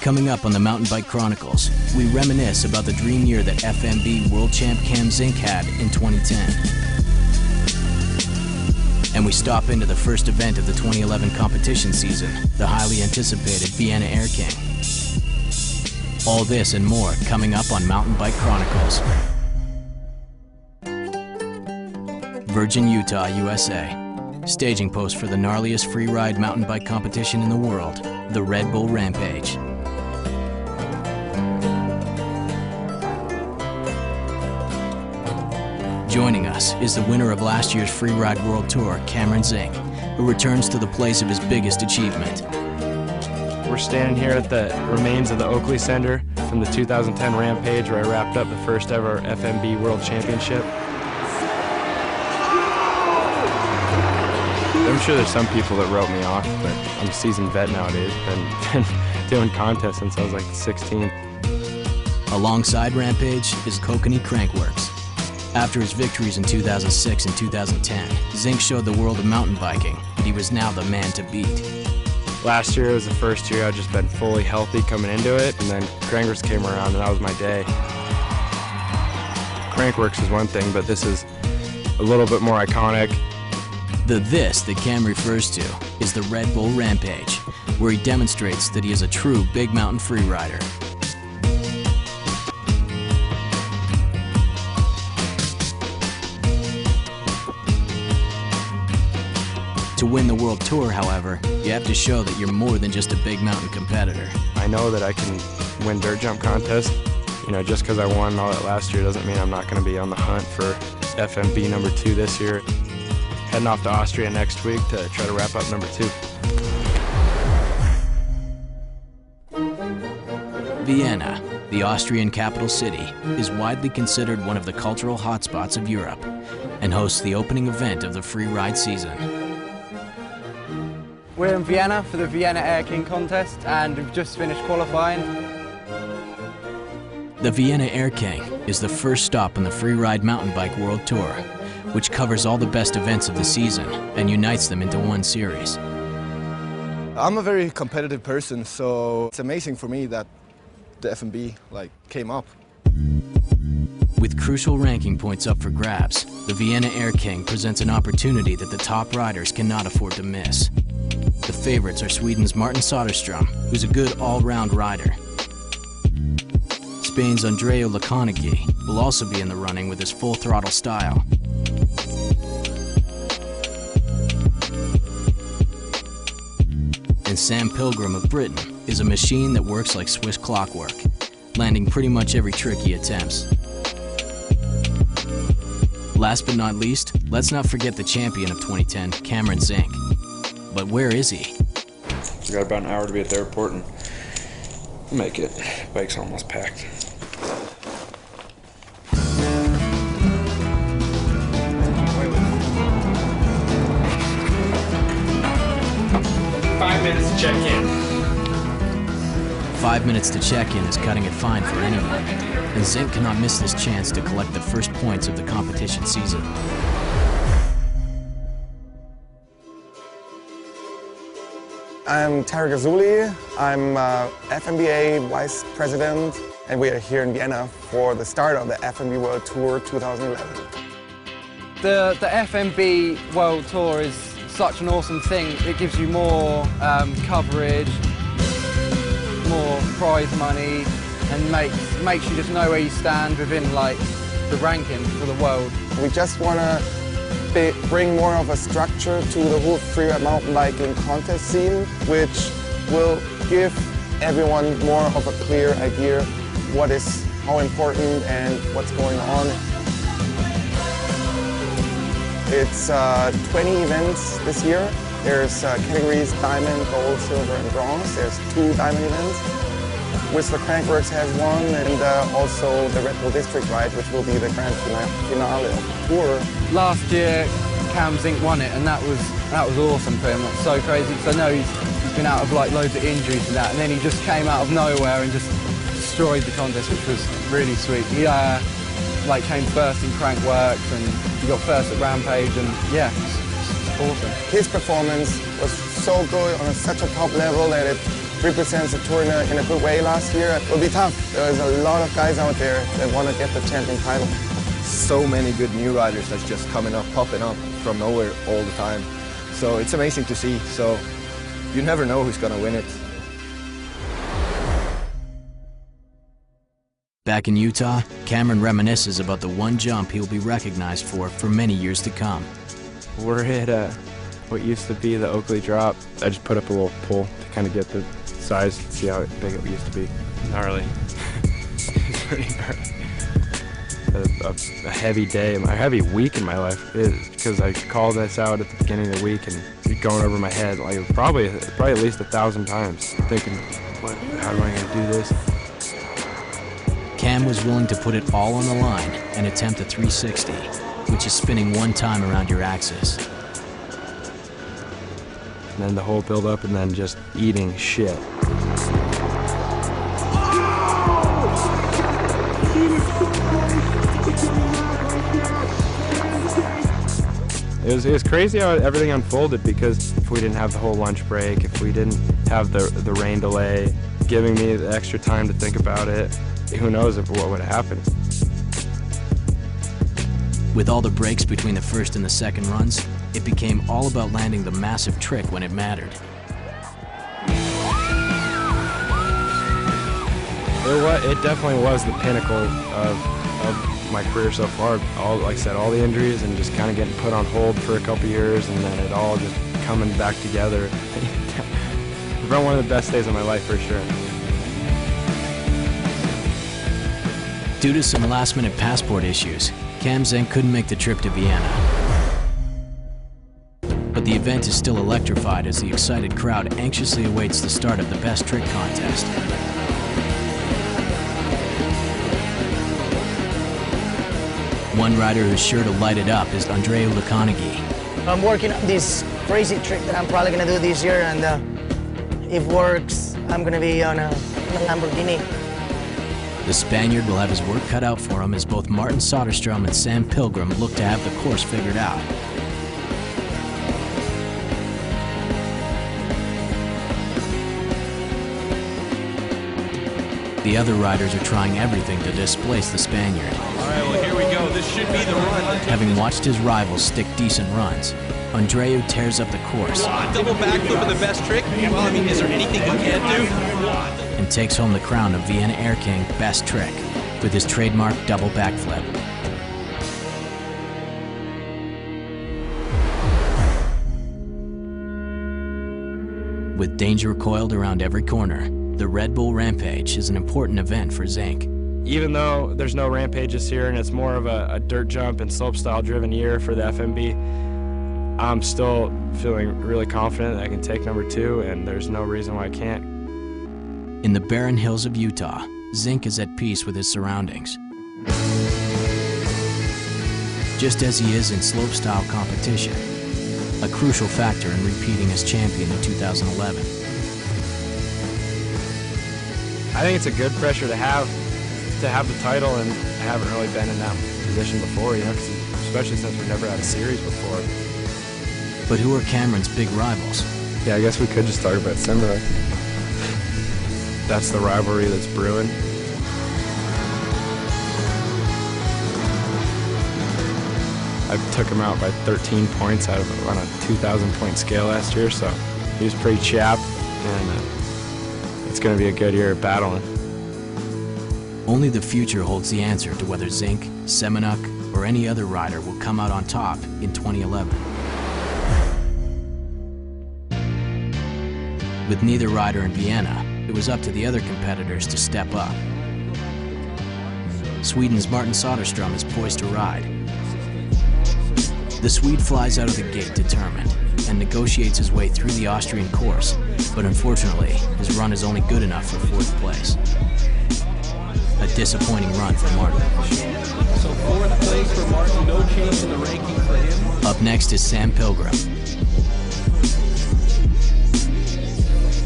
Coming up on the Mountain Bike Chronicles, we reminisce about the dream year that FMB World Champ Cam Zink had in 2010. And we stop into the first event of the 2011 competition season, the highly anticipated Vienna Air King. All this and more coming up on Mountain Bike Chronicles. Virgin, Utah, USA. Staging post for the gnarliest free ride mountain bike competition in the world, the Red Bull Rampage. Joining us is the winner of last year's Free Ride World Tour, Cameron Zink, who returns to the place of his biggest achievement. We're standing here at the remains of the Oakley Center from the 2010 Rampage, where I wrapped up the first ever FMB World Championship. I'm sure there's some people that wrote me off, but I'm a seasoned vet nowadays. Been doing contests since I was like 16. Alongside Rampage is Kokanee Crankworks. After his victories in 2006 and 2010, Zink showed the world of mountain biking that he was now the man to beat. Last year was the first year I'd just been fully healthy coming into it, and then Crankworks came around and that was my day. Crankworks is one thing, but this is a little bit more iconic. The "this" that Cam refers to is the Red Bull Rampage, where he demonstrates that he is a true big mountain free rider. To win the World Tour, however, you have to show that you're more than just a big mountain competitor. I know that I can win dirt jump contests. You know, just because I won all that last year doesn't mean I'm not going to be on the hunt for FMB #2 this year. Heading off to Austria next week to try to wrap up #2. Vienna, the Austrian capital city, is widely considered one of the cultural hotspots of Europe and hosts the opening event of the free ride season. We're in Vienna for the Vienna Air King contest and we've just finished qualifying. The Vienna Air King is the first stop on the Free Ride Mountain Bike World Tour, which covers all the best events of the season and unites them into one series. I'm a very competitive person, so it's amazing for me that the FMB came up. With crucial ranking points up for grabs, the Vienna Air King presents an opportunity that the top riders cannot afford to miss. The favorites are Sweden's Martin Soderstrom, who's a good all-round rider. Spain's Andrea Laconaghi will also be in the running with his full-throttle style. And Sam Pilgrim of Britain is a machine that works like Swiss clockwork, landing pretty much every trick he attempts. Last but not least, let's not forget the champion of 2010, Cameron Zink. But where is he? We got about an hour to be at the airport and make it. Bike's almost packed. Five minutes to check in. 5 minutes to check in is cutting it fine for anyone, and Zink cannot miss this chance to collect the first points of the competition season. I'm Tarek Azouli. I'm FMBA Vice President, and we are here in Vienna for the start of the FMB World Tour 2011. The FMB World Tour is such an awesome thing. It gives you more coverage, more prize money, and makes you just know where you stand within the ranking for the world. We just want to bring more of a structure to the whole freeride mountain biking contest scene, which will give everyone more of a clear idea how important and what's going on. It's 20 events this year. There's categories diamond, gold, silver, and bronze. There's 2 diamond events. Whistler Crankworks has one, and also the Red Bull District Ride, which will be the grand finale of the tour. Last year, Cam Zink won it, and that was awesome for him. That's so crazy, because I know he's been out of loads of injuries and that, and then he just came out of nowhere and just destroyed the contest, which was really sweet. He came first in Crankworks, and he got first at Rampage, and yeah, it's awesome. His performance was so good on such a top level that it represents the tour in a good way last year. It will be tough. There's a lot of guys out there that want to get the champion title. So many good new riders that's just coming up, popping up from nowhere all the time. So it's amazing to see. So you never know who's going to win it. Back in Utah, Cameron reminisces about the one jump he will be recognized for many years to come. We're at what used to be the Oakley drop. I just put up a little pole to kind of get the size, see how big it used to be. Gnarly. It's pretty gnarly. A heavy day, a heavy week in my life is because I called this out at the beginning of the week and it's going over my head like probably at least 1,000 times, thinking, how am I going to do this? Cam was willing to put it all on the line and attempt a 360, which is spinning one time around your axis. And then the whole build up and then just eating shit. It was crazy how everything unfolded, because if we didn't have the whole lunch break, if we didn't have the rain delay, giving me the extra time to think about it, who knows what would have happened. With all the breaks between the first and the second runs, it became all about landing the massive trick when it mattered. It definitely was the pinnacle of my career so far. Like I said, all the injuries and just kind of getting put on hold for a couple years, and then it all just coming back together. It's been one of the best days of my life for sure. Due to some last-minute passport issues, Cam Zink couldn't make the trip to Vienna. But the event is still electrified as the excited crowd anxiously awaits the start of the best trick contest. One rider who's sure to light it up is Andrea Lukanagi. I'm working on this crazy trick that I'm probably going to do this year, and if it works, I'm going to be on a Lamborghini. The Spaniard will have his work cut out for him as both Martin Soderstrom and Sam Pilgrim look to have the course figured out. The other riders are trying everything to displace the Spaniard. All right, well, here we go. This should be the run. Having watched his rivals stick decent runs, Andreu tears up the course. Double backflip of the best trick. Well, I mean, is there anything he can't do? And takes home the crown of Vienna Air King Best Trick with his trademark double backflip. With danger coiled around every corner, the Red Bull Rampage is an important event for Zink. Even though there's no Rampage this year and it's more of a dirt jump and slopestyle driven year for the FMB, I'm still feeling really confident that I can take number 2, and there's no reason why I can't. In the barren hills of Utah, Zink is at peace with his surroundings. Just as he is in slopestyle competition, a crucial factor in repeating as champion in 2011. I think it's a good pressure to have the title, and I haven't really been in that position before, you know, especially since we've never had a series before. But who are Cameron's big rivals? Yeah, I guess we could just talk about Simba. That's the rivalry that's brewing. I took him out by 13 points on a 2,000-point scale last year, so he was pretty chapped, and it's going to be a good year of battling. Only the future holds the answer to whether Zink, Semenuk, or any other rider will come out on top in 2011. With neither rider in Vienna, it was up to the other competitors to step up. Sweden's Martin Soderstrom is poised to ride. The Swede flies out of the gate determined and negotiates his way through the Austrian course, but unfortunately, his run is only good enough for 4th place. A disappointing run for Martin. So 4th place for Martin, no change in the ranking for him. Up next is Sam Pilgrim.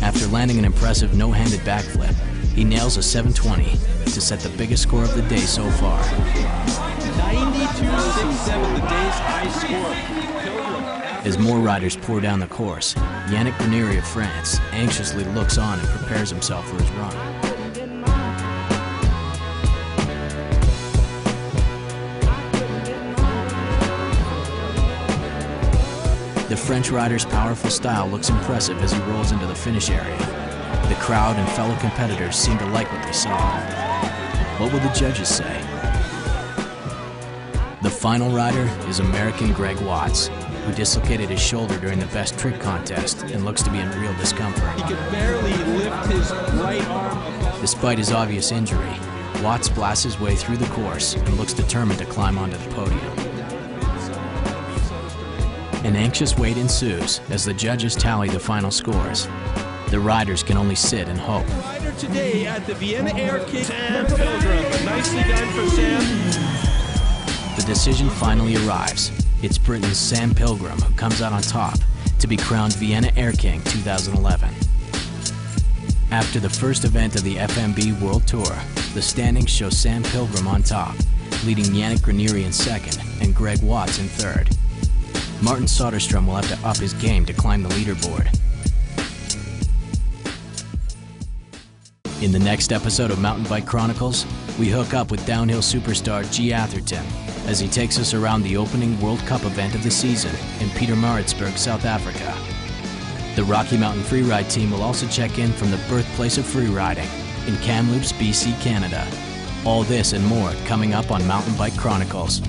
After landing an impressive no-handed backflip, he nails a 720 to set the biggest score of the day so far. 92.67, the day's high score. Pilgrim As more riders pour down the course, Yannick Grenier of France anxiously looks on and prepares himself for his run. The French rider's powerful style looks impressive as he rolls into the finish area. The crowd and fellow competitors seem to like what they saw. What will the judges say? The final rider is American Greg Watts, who dislocated his shoulder during the best trick contest and looks to be in real discomfort. He could barely lift his right arm above. Despite his obvious injury, Watts blasts his way through the course and looks determined to climb onto the podium. An anxious wait ensues as the judges tally the final scores. The riders can only sit and hope. Rider today at the Vienna Air King, Sam Pilgrim. Nicely done for Sam. The decision finally arrives. It's Britain's Sam Pilgrim who comes out on top to be crowned Vienna Air King 2011. After the first event of the FMB World Tour, the standings show Sam Pilgrim on top, leading Yannick Grenier in second and Greg Watts in third. Martin Soderstrom will have to up his game to climb the leaderboard. In the next episode of Mountain Bike Chronicles, we hook up with downhill superstar G. Atherton as he takes us around the opening World Cup event of the season in Pietermaritzburg, South Africa. The Rocky Mountain Freeride team will also check in from the birthplace of freeriding in Kamloops, BC, Canada. All this and more coming up on Mountain Bike Chronicles.